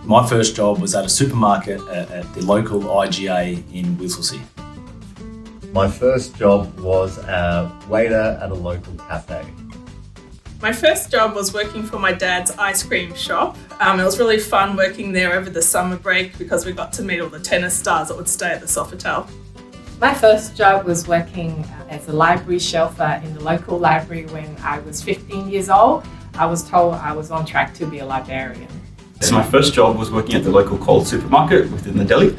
My first job was at a supermarket at the local IGA in Whittlesea. My first job was a waiter at a local cafe. My first job was working for my dad's ice cream shop. It was really fun working there over the summer break because we got to meet all the tennis stars that would stay at the Sofitel. My first job was working as a library shelfer in the local library when I was 15 years old. I was told I was on track to be a librarian. So my first job was working at the local Coles supermarket within the deli.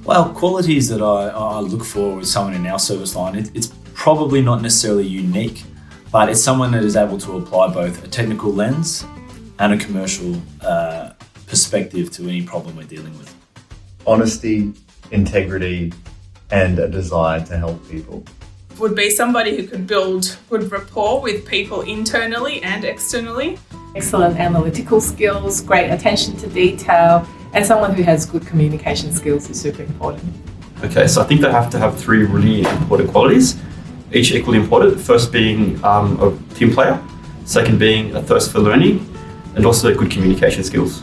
Well, qualities that I look for with someone in our service line, it's probably not necessarily unique, but it's someone that is able to apply both a technical lens and a commercial perspective to any problem we're dealing with. Honesty, integrity, and a desire to help people. Would be somebody who could build good rapport with people internally and externally. Excellent analytical skills, great attention to detail, and someone who has good communication skills is super important. Okay, so I think they have to have three really important qualities, each equally important. First being a team player, second being a thirst for learning, and also good communication skills.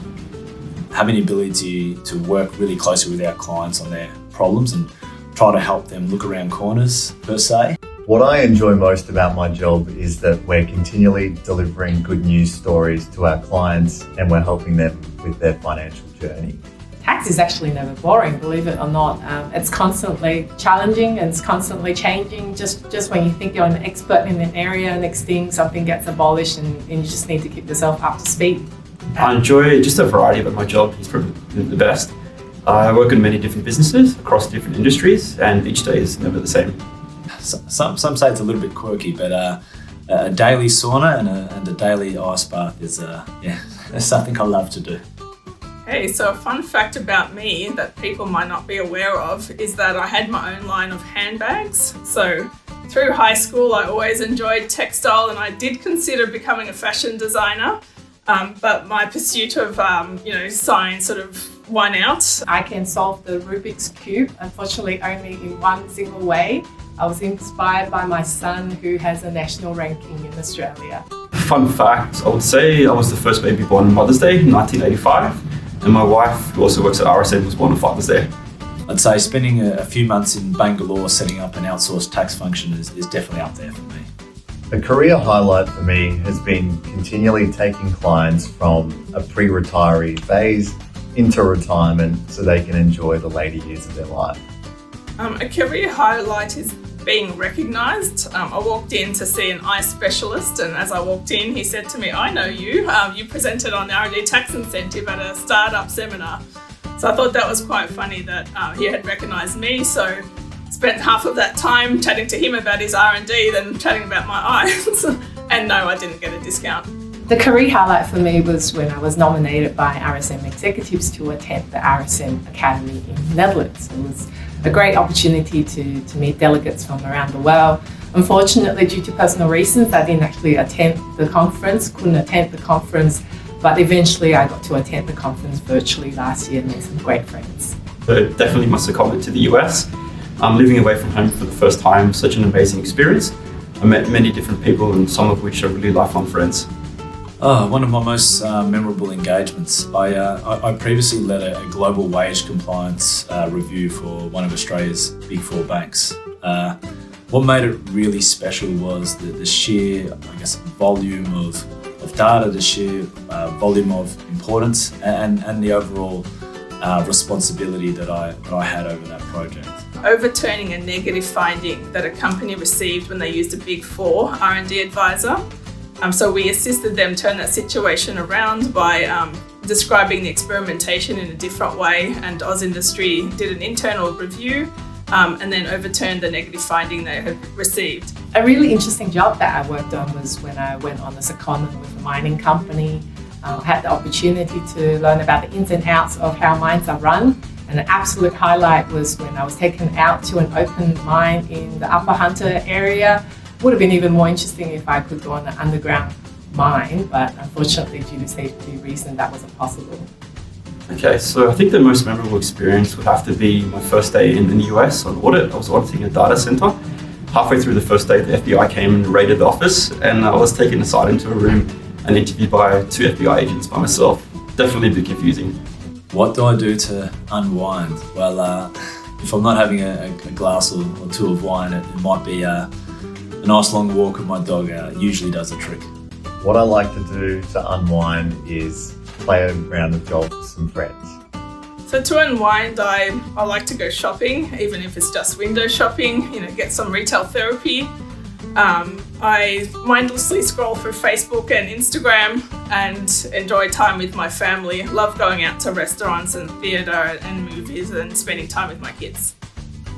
Having the ability to work really closely with our clients on their problems and try to help them look around corners, per se. What I enjoy most about my job is that we're continually delivering good news stories to our clients and we're helping them with their financial journey. Tax is actually never boring, believe it or not. It's constantly challenging and it's constantly changing. Just when you think you're an expert in an area, next thing something gets abolished and you just need to keep yourself up to speed. I enjoy just a variety about my job. It's probably the best. I work in many different businesses across different industries and each day is never the same. Some say it's a little bit quirky, but a daily sauna and a daily ice bath is it's something I love to do. Okay, so a fun fact about me that people might not be aware of is that I had my own line of handbags. So through high school, I always enjoyed textile and I did consider becoming a fashion designer, but my pursuit of science sort of won out. I can solve the Rubik's Cube, unfortunately only in one single way. I was inspired by my son who has a national ranking in Australia. Fun fact, I would say I was the first baby born on Mother's Day in 1985 and my wife, who also works at RSM, was born on Father's Day. I'd say spending a few months in Bangalore setting up an outsourced tax function is definitely up there for me. A career highlight for me has been continually taking clients from a pre-retiree phase into retirement so they can enjoy the later years of their life. A career highlight is being recognised. I walked in to see an eye specialist and as I walked in he said to me, "I know you, you presented on R&D tax incentive at a startup seminar." So I thought that was quite funny that he had recognised me, so spent half of that time chatting to him about his R&D than chatting about my eyes. And no, I didn't get a discount. The career highlight for me was when I was nominated by RSM executives to attend the RSM Academy in the Netherlands. It was a great opportunity to meet delegates from around the world. Unfortunately, due to personal reasons, I didn't actually couldn't attend the conference, but eventually I got to attend the conference virtually last year and made some great friends. So definitely must have come to the US. Living away from home for the first time, such an amazing experience. I met many different people and some of which are really lifelong friends. One of my most memorable engagements. I previously led a global wage compliance review for one of Australia's big four banks. What made it really special was the sheer, volume of data, the sheer volume of importance, and the overall responsibility that I had over that project. Overturning a negative finding that a company received when they used a Big Four R&D advisor. So we assisted them turn that situation around by describing the experimentation in a different way, and Oz Industry did an internal review and then overturned the negative finding they had received. A really interesting job that I worked on was when I went on a secondment with a mining company. I had the opportunity to learn about the ins and outs of how mines are run. And an absolute highlight was when I was taken out to an open mine in the Upper Hunter area. Would have been even more interesting if I could go on an underground mine, but unfortunately due to safety reasons that wasn't possible. Okay, so I think the most memorable experience would have to be my first day in the US on audit. I was auditing a data center. Halfway through the first day, the FBI came and raided the office and I was taken aside into a room and interviewed by two FBI agents by myself. definitely a bit confusing. What do I do to unwind? Well, if I'm not having a glass or two of wine, it might be a nice long walk with my dog. Usually does the trick. What I like to do to unwind is play a round of golf with some friends. So to unwind, I like to go shopping, even if it's just window shopping, get some retail therapy. I mindlessly scroll through Facebook and Instagram and enjoy time with my family. Love going out to restaurants and theatre and movies and spending time with my kids.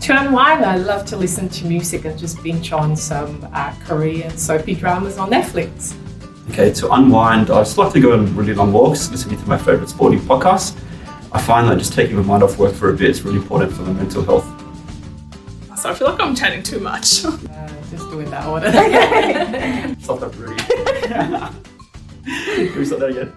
To unwind, I love to listen to music and just binge on some Korean soapy dramas on Netflix. Okay, to unwind, I just like to go on really long walks, listening to my favourite sporting podcasts. I find that just taking my mind off work for a bit is really important for my mental health. So I feel like I'm chatting too much. Just doing that order. Stop that, Rudy. Can we start that again?